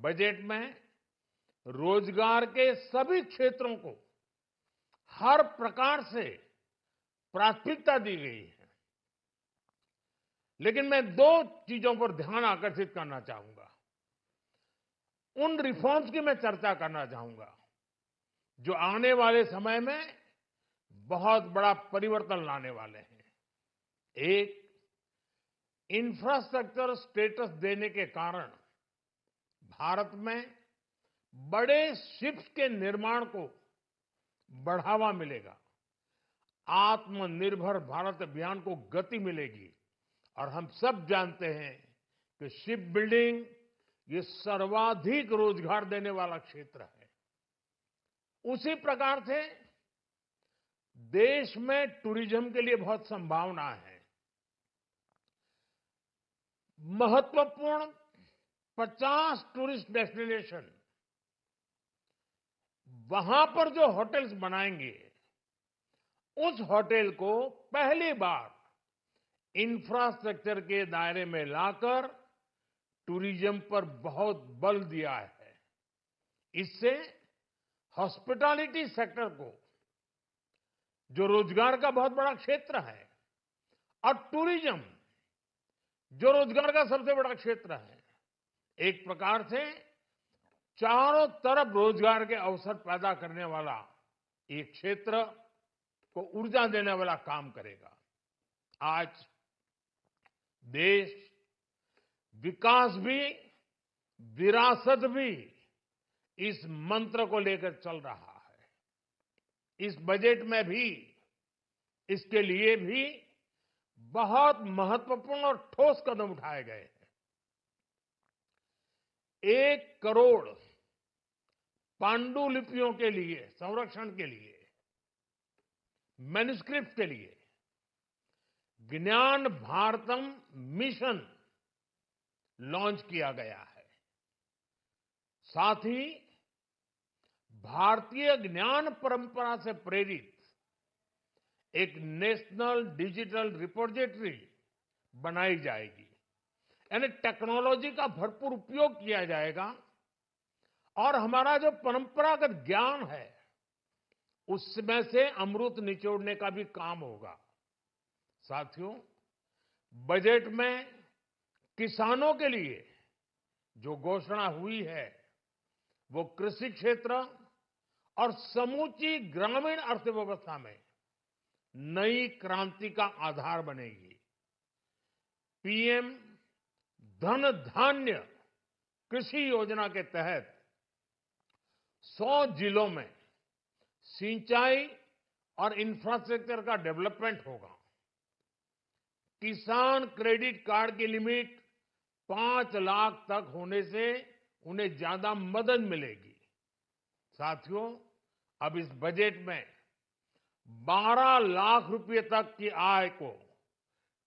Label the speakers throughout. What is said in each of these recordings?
Speaker 1: Budget में रोजगार के सभी क्षेत्रों को हर प्रकार से प्राथमिकता दी गई है। लेकिन मैं दो चीजों पर ध्यान आकर्षित करना चाहूंगा। उन रिफॉर्म्स की मैं चर्चा करना चाहूंगा जो आने वाले समय में बहुत बड़ा परिवर्तन लाने वाले हैं। एक, इंफ्रास्ट्रक्चर स्टेटस देने के कारण भारत में बड़े शिप्स के निर्माण को बढ़ावा मिलेगा। आत्मनिर्भर भारत अभियान को गति मिलेगी। और हम सब जानते हैं कि शिप बिल्डिंग ये सर्वाधिक रोजगार देने वाला क्षेत्र है। उसी प्रकार से देश में टूरिज्म के लिए बहुत संभावना है। महत्वपूर्ण 50 टूरिस्ट डेस्टिनेशन, वहां पर जो होटल्स बनाएंगे, उस होटल को पहली बार इंफ्रास्ट्रक्चर के दायरे में लाकर टूरिज्म पर बहुत बल दिया है। इससे हॉस्पिटैलिटी सेक्टर को, जो रोजगार का बहुत बड़ा क्षेत्र है, और टूरिज्म जो रोजगार का सबसे बड़ा क्षेत्र है, एक प्रकार से चारों तरफ रोजगार के अवसर पैदा करने वाला एक क्षेत्र को ऊर्जा देने वाला काम करेगा। आज देश विकास भी विरासत भी इस मंत्र को लेकर चल रहा है। इस बजट में भी इसके लिए भी बहुत महत्वपूर्ण और ठोस कदम उठाए गए हैं। 1 करोड़ पांडुलिपियों के लिए संरक्षण के लिए, मैन्युस्क्रिप्ट के लिए ज्ञान भारतम मिशन लॉन्च किया गया है। साथ ही भारतीय ज्ञान परंपरा से प्रेरित एक नेशनल डिजिटल रिपोजिटरी बनाई जाएगी। यानी टेक्नोलॉजी का भरपूर उपयोग किया जाएगा और हमारा जो परंपरागत ज्ञान है उसमें से अमृत निचोड़ने का भी काम होगा। साथियों, बजट में किसानों के लिए जो घोषणा हुई है वो कृषि क्षेत्र और समूची ग्रामीण अर्थव्यवस्था में नई क्रांति का आधार बनेगी। पीएम धन धान्य कृषि योजना के तहत 100 जिलों में सिंचाई और इंफ्रास्ट्रक्चर का डेवलपमेंट होगा। किसान क्रेडिट कार्ड की लिमिट 5 लाख तक होने से उन्हें ज्यादा मदद मिलेगी। साथियों, अब इस बजट में 12 लाख रुपए तक की आय को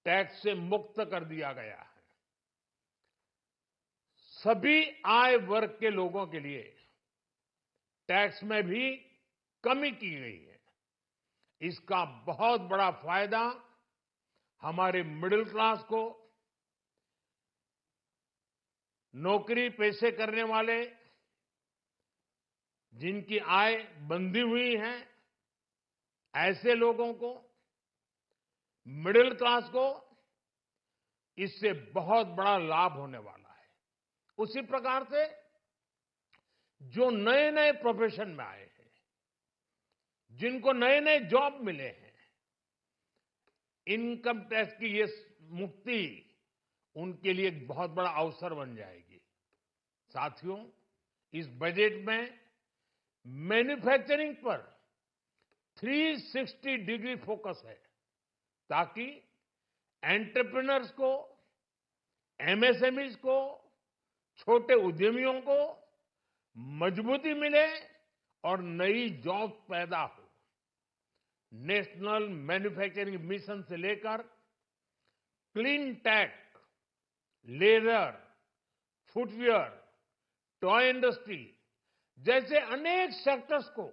Speaker 1: टैक्स से मुक्त कर दिया गया है। सभी आय वर्ग के लोगों के लिए टैक्स में भी कमी की गई है। इसका बहुत बड़ा फायदा हमारे मिडिल क्लास को, नौकरी पेशे करने वाले जिनकी आय बंधी हुई है, ऐसे लोगों को, मिडिल क्लास को इससे बहुत बड़ा लाभ होने वाला है। उसी प्रकार से जो नए नए प्रोफेशन में आए हैं, जिनको नए नए जॉब मिले हैं, इनकम टैक्स की ये मुक्ति उनके लिए एक बहुत बड़ा अवसर बन जाएगी। साथियों, इस बजट में मैन्युफैक्चरिंग पर 360 डिग्री फोकस है ताकि एंटरप्रेन्योर्स को, एमएसएमईज को, छोटे उद्यमियों को मजबूती मिले और नई जॉब पैदा हो। नेशनल मैन्युफैक्चरिंग मिशन से लेकर clean tech, leather, footwear, toy industry जैसे अनेक सेक्टर्स को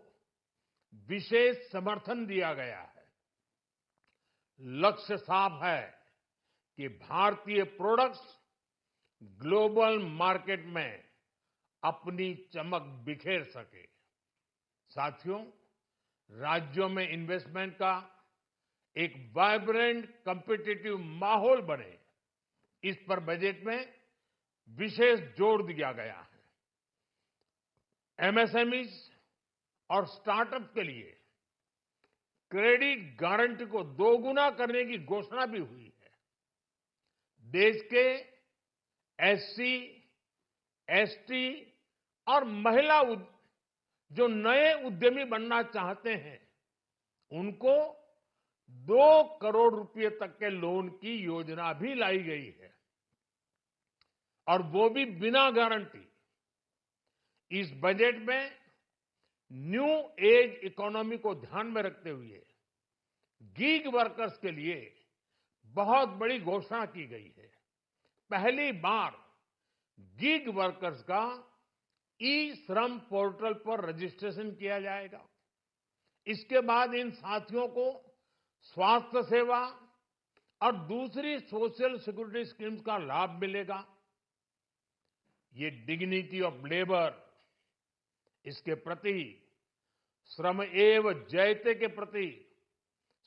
Speaker 1: विशेष समर्थन दिया गया है। लक्ष्य साफ है कि भारतीय प्रोडक्ट्स ग्लोबल मार्केट में अपनी चमक बिखेर सके। साथियों, राज्यों में इन्वेस्टमेंट का एक वाइब्रेंट कॉम्पिटिटिव माहौल बने, इस पर बजट में विशेष जोर दिया गया है। एमएसएमईज और स्टार्टअप के लिए क्रेडिट गारंटी को दोगुना करने की घोषणा भी हुई है। देश के एससी, एसटी और महिला जो नए उद्यमी बनना चाहते हैं, उनको 2 करोड़ रुपए तक के लोन की योजना भी लाई गई है, और वो भी बिना गारंटी। इस बजट में न्यू एज इकोनॉमी को ध्यान में रखते हुए गीग वर्कर्स के लिए बहुत बड़ी घोषणा की गई है। पहली बार गीग वर्कर्स का ई श्रम पोर्टल पर रजिस्ट्रेशन किया जाएगा। इसके बाद इन साथियों को स्वास्थ्य सेवा और दूसरी सोशल सिक्योरिटी स्कीम्स का लाभ मिलेगा। ये डिग्निटी ऑफ लेबर, इसके प्रति श्रम एव जयते के प्रति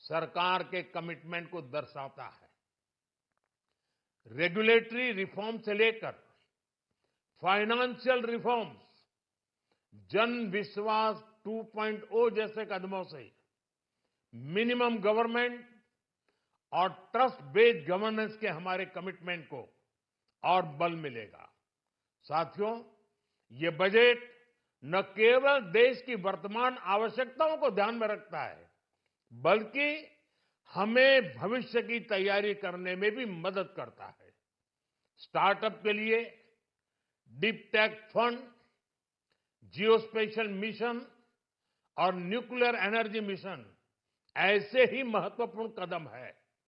Speaker 1: सरकार के कमिटमेंट को दर्शाता है। रेगुलेटरी रिफॉर्म से लेकर फाइनेंशियल रिफॉर्म्स, जन विश्वास 2.0 जैसे कदमों से मिनिमम गवर्नमेंट और ट्रस्ट बेस्ड गवर्नेंस के हमारे कमिटमेंट को और बल मिलेगा। साथियों, ये बजट न केवल देश की वर्तमान आवश्यकताओं को ध्यान में रखता है, बल्कि हमें भविष्य की तैयारी करने में भी मदद करता है। स्टार्टअप के लिए deep tech fund, geospatial mission और न्यूक्लियर एनर्जी मिशन ऐसे ही महत्वपूर्ण कदम है।